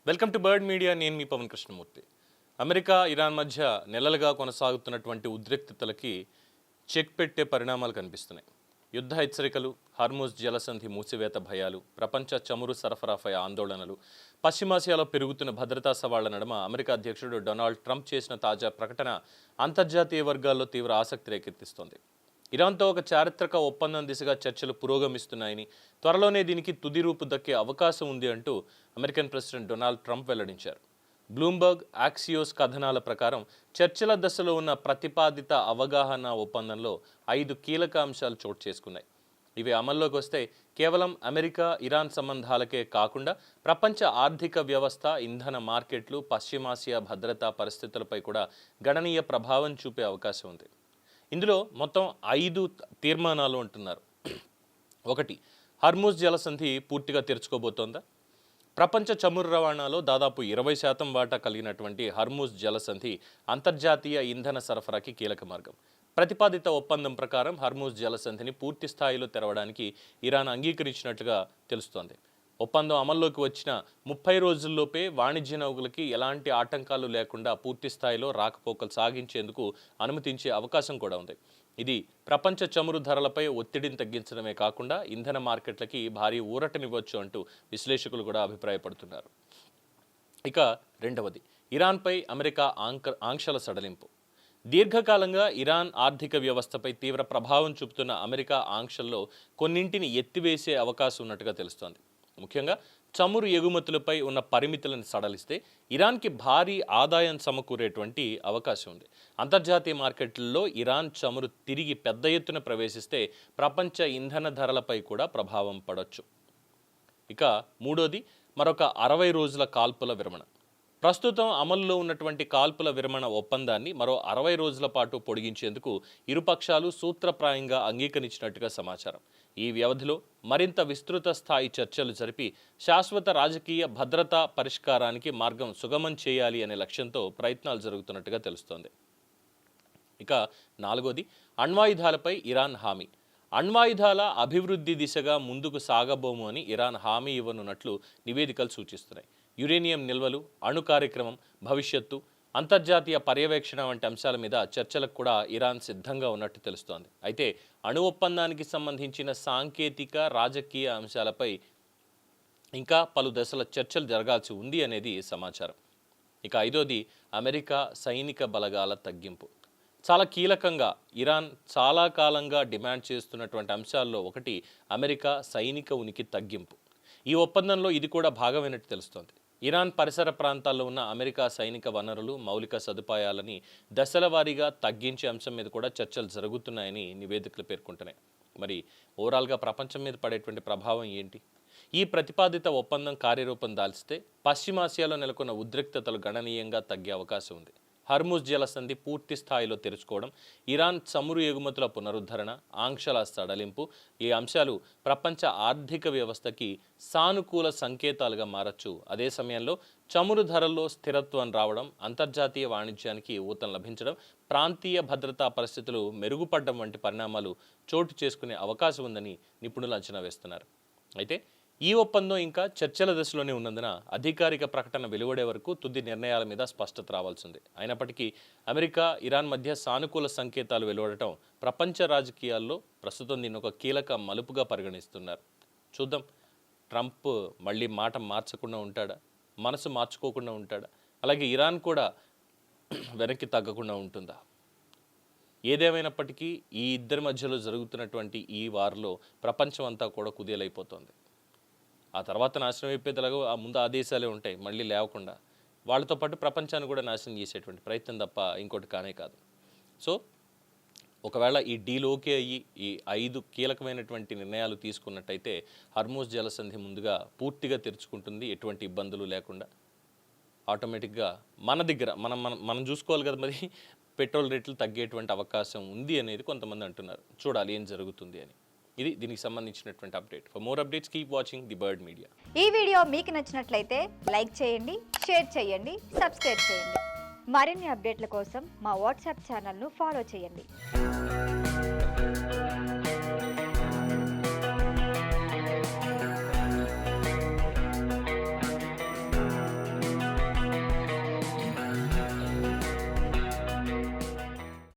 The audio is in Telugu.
Welcome to bird media. నేను మీ పవన్ కృష్ణమూర్తి. అమెరికా ఇరాన్ మధ్య నెలలుగా కొనసాగుతున్నటువంటి ఉద్రిక్తతలకి చెక్ పెట్టే పరిణామాలు కనిపిస్తున్నాయి. యుద్ధ హెచ్చరికలు, హార్ముజ్ జలసంధి మూసివేత భయాలు, ప్రపంచ చమురు సరఫరాపై ఆందోళనలు, పశ్చిమాసియాలో పెరుగుతున్న భద్రతా సవాళ్ల నడుమ అమెరికా అధ్యక్షుడు డొనాల్డ్ ట్రంప్ చేసిన తాజా ప్రకటన అంతర్జాతీయ వర్గాల్లో తీవ్ర ఆసక్తి రేకెత్తిస్తోంది. ఇరాన్తో ఒక చారిత్రక ఒప్పందం దిశగా చర్చలు పురోగమిస్తున్నాయని, త్వరలోనే దీనికి తుది రూపు దక్కే అవకాశం ఉంది అంటూ అమెరికన్ ప్రెసిడెంట్ డొనాల్డ్ ట్రంప్ వెల్లడించారు. బ్లూంబర్గ్, యాక్సియోస్ కథనాల ప్రకారం చర్చల దశలో ఉన్న ప్రతిపాదిత అవగాహన ఒప్పందంలో 5 కీలక అంశాలు చోటు చేసుకున్నాయి. ఇవి అమల్లోకి వస్తే కేవలం అమెరికా ఇరాన్ సంబంధాలకే కాకుండా ప్రపంచ ఆర్థిక వ్యవస్థ, ఇంధన మార్కెట్లు, పశ్చిమాసియా భద్రతా పరిస్థితులపై కూడా గణనీయ ప్రభావం చూపే అవకాశం ఉంది. ఇందులో మొత్తం 5 తీర్మానాలు అంటున్నారు. 1. హార్ముజ్ జలసంధి పూర్తిగా తెరుచుకోబోతోందా? ప్రపంచ చమురు రవాణాలో దాదాపు 20% వాటా కలిగినటువంటి హార్ముజ్ జలసంధి అంతర్జాతీయ ఇంధన సరఫరాకి కీలక మార్గం. ప్రతిపాదిత ఒప్పందం ప్రకారం హార్ముజ్ జలసంధిని పూర్తి స్థాయిలో తెరవడానికి ఇరాన్ అంగీకరించినట్లుగా తెలుస్తోంది. ఒప్పందం అమల్లోకి వచ్చిన 30 రోజుల్లోపే వాణిజ్య నౌకలకి ఎలాంటి ఆటంకాలు లేకుండా పూర్తి స్థాయిలో రాకపోకలు సాగించేందుకు అనుమతించే అవకాశం కూడా ఉంది. ఇది ప్రపంచ చమురు ధరలపై ఒత్తిడిని తగ్గించడమే కాకుండా ఇంధన మార్కెట్లకి భారీ ఊరటనివ్వచ్చు అంటూ విశ్లేషకులు కూడా అభిప్రాయపడుతున్నారు. ఇక 2వది, ఇరాన్పై అమెరికా ఆంక్షల సడలింపు. దీర్ఘకాలంగా ఇరాన్ ఆర్థిక వ్యవస్థపై తీవ్ర ప్రభావం చూపుతున్న అమెరికా ఆంక్షల్లో కొన్నింటిని ఎత్తివేసే అవకాశం ఉన్నట్టుగా తెలుస్తోంది. ముఖ్యంగా చమురు ఎగుమతులపై ఉన్న పరిమితులను సడలిస్తే ఇరాన్కి భారీ ఆదాయం సమకూరేటువంటి అవకాశం ఉంది. అంతర్జాతీయ మార్కెట్లలో ఇరాన్ చమురు తిరిగి పెద్ద ఎత్తున ప్రవేశిస్తే ప్రపంచ ఇంధన ధరలపై కూడా ప్రభావం పడవచ్చు. ఇక 3వది, మరొక 60 రోజుల కాల్పుల విరమణ. ప్రస్తుతం అమల్లో ఉన్నటువంటి కాల్పుల విరమణ ఒప్పందాన్ని మరో 60 రోజుల పాటు పొడిగించేందుకు ఇరుపక్షాలు సూత్రప్రాయంగా అంగీకరించినట్టుగా సమాచారం. ఈ వ్యవధిలో మరింత విస్తృత స్థాయి చర్చలు జరిపి శాశ్వత రాజకీయ భద్రతా పరిష్కారానికి మార్గం సుగమం చేయాలి అనే లక్ష్యంతో ప్రయత్నాలు జరుగుతున్నట్టుగా తెలుస్తోంది. ఇక 4వది, అణ్వాయుధాలపై ఇరాన్ హామీ. అణ్వాయుధాల అభివృద్ధి దిశగా ముందుకు సాగబోము అని ఇరాన్ హామీ ఇవ్వనున్నట్లు నివేదికలు సూచిస్తున్నాయి. యురేనియం నిల్వలు, అణు కార్యక్రమం, భవిష్యత్తు, అంతర్జాతీయ పర్యవేక్షణ వంటి అంశాల మీద చర్చలకు కూడా ఇరాన్ సిద్ధంగా ఉన్నట్టు తెలుస్తోంది. అయితే అణు ఒప్పందానికి సంబంధించిన సాంకేతిక, రాజకీయ అంశాలపై ఇంకా పలు దశల చర్చలు జరగాల్సి ఉంది అనేది సమాచారం. ఇక 5వది, అమెరికా సైనిక బలగాల తగ్గింపు. చాలా కీలకంగా ఇరాన్ చాలా కాలంగా డిమాండ్ చేస్తున్నటువంటి అంశాల్లో ఒకటి అమెరికా సైనిక ఉనికి తగ్గింపు. ఈ ఒప్పందంలో ఇది కూడా భాగమైనట్టు తెలుస్తోంది. ఇరాన్ పరిసర ప్రాంతాల్లో ఉన్న అమెరికా సైనిక వనరులు, మౌలిక సదుపాయాలని దశల వారీగా తగ్గించే అంశం మీద కూడా చర్చలు జరుగుతున్నాయని నివేదికలు పేర్కొంటున్నాయి. మరి ఓవరాల్గా ప్రపంచం మీద పడేటువంటి ప్రభావం ఏంటి? ఈ ప్రతిపాదిత ఒప్పందం కార్యరూపం దాల్చితే పశ్చిమాసియాలో నెలకొన్న ఉద్రిక్తతలు గణనీయంగా తగ్గే అవకాశం ఉంది. హార్ముజ్ జలసంధి పూర్తి స్థాయిలో తెరుచుకోవడం, ఇరాన్ చమురు ఎగుమతుల పునరుద్ధరణ, ఆంక్షల సడలింపు, ఈ అంశాలు ప్రపంచ ఆర్థిక వ్యవస్థకి సానుకూల సంకేతాలుగా మారచ్చు. అదే సమయంలో చమురు ధరల్లో స్థిరత్వం రావడం, అంతర్జాతీయ వాణిజ్యానికి ఊతం లభించడం, ప్రాంతీయ భద్రతా పరిస్థితులు మెరుగుపడడం వంటి పరిణామాలు చోటు చేసుకునే అవకాశం ఉందని నిపుణులు అంచనా వేస్తున్నారు. అయితే ఈ ఒప్పందం ఇంకా చర్చల దశలోనే ఉన్నందున అధికారిక ప్రకటన వెలువడే వరకు తుది నిర్ణయాల మీద స్పష్టత రావాల్సింది. అయినప్పటికీ అమెరికా, ఇరాన్ మధ్య సానుకూల సంకేతాలు వెలువడటం ప్రపంచ రాజకీయాల్లో ప్రస్తుతం దీన్ని ఒక కీలక మలుపుగా పరిగణిస్తున్నారు. చూద్దాం, ట్రంప్ మళ్ళీ మాట మార్చకుండా ఉంటాడా, మనసు మార్చుకోకుండా ఉంటాడా, అలాగే ఇరాన్ కూడా వెనక్కి తగ్గకుండా ఉంటుందా? ఏదేమైనప్పటికీ ఈ ఇద్దరి మధ్యలో జరుగుతున్నటువంటి ఈ వార్లో ప్రపంచం అంతా కూడా కుదేలైపోతుంది. ఆ తర్వాత నాశనం అయిపోయేలాగా ముందు ఆ దేశాలే ఉంటాయి, మళ్ళీ లేవకుండా. వాళ్ళతో పాటు ప్రపంచాన్ని కూడా నాశనం చేసేటువంటి ప్రయత్నం తప్ప ఇంకోటి కానే కాదు. సో ఒకవేళ ఈ డీల్ ఓకే అయ్యి ఈ 5 కీలకమైనటువంటి నిర్ణయాలు తీసుకున్నట్టయితే హార్ముజ్ జలసంధి ముందుగా పూర్తిగా తెరుచుకుంటుంది, ఎటువంటి ఇబ్బందులు లేకుండా. ఆటోమేటిక్గా మన దగ్గర మనం చూసుకోవాలి కదా, మరి పెట్రోల్ రేట్లు తగ్గేటువంటి అవకాశం ఉంది అనేది కొంతమంది అంటున్నారు. చూడాలి ఏం జరుగుతుంది అని. ఇది దీనికి సంబంధించినటువంటి update. For more updates keep watching the bird media. ఈ వీడియో మీకు నచ్చినట్లయితే లైక్ చేయండి, షేర్ చేయండి, సబ్స్క్రైబ్ చేయండి. మరిన్ని అప్డేట్ల కోసం మా వాట్సాప్ ఛానల్ను ఫాలో చేయండి.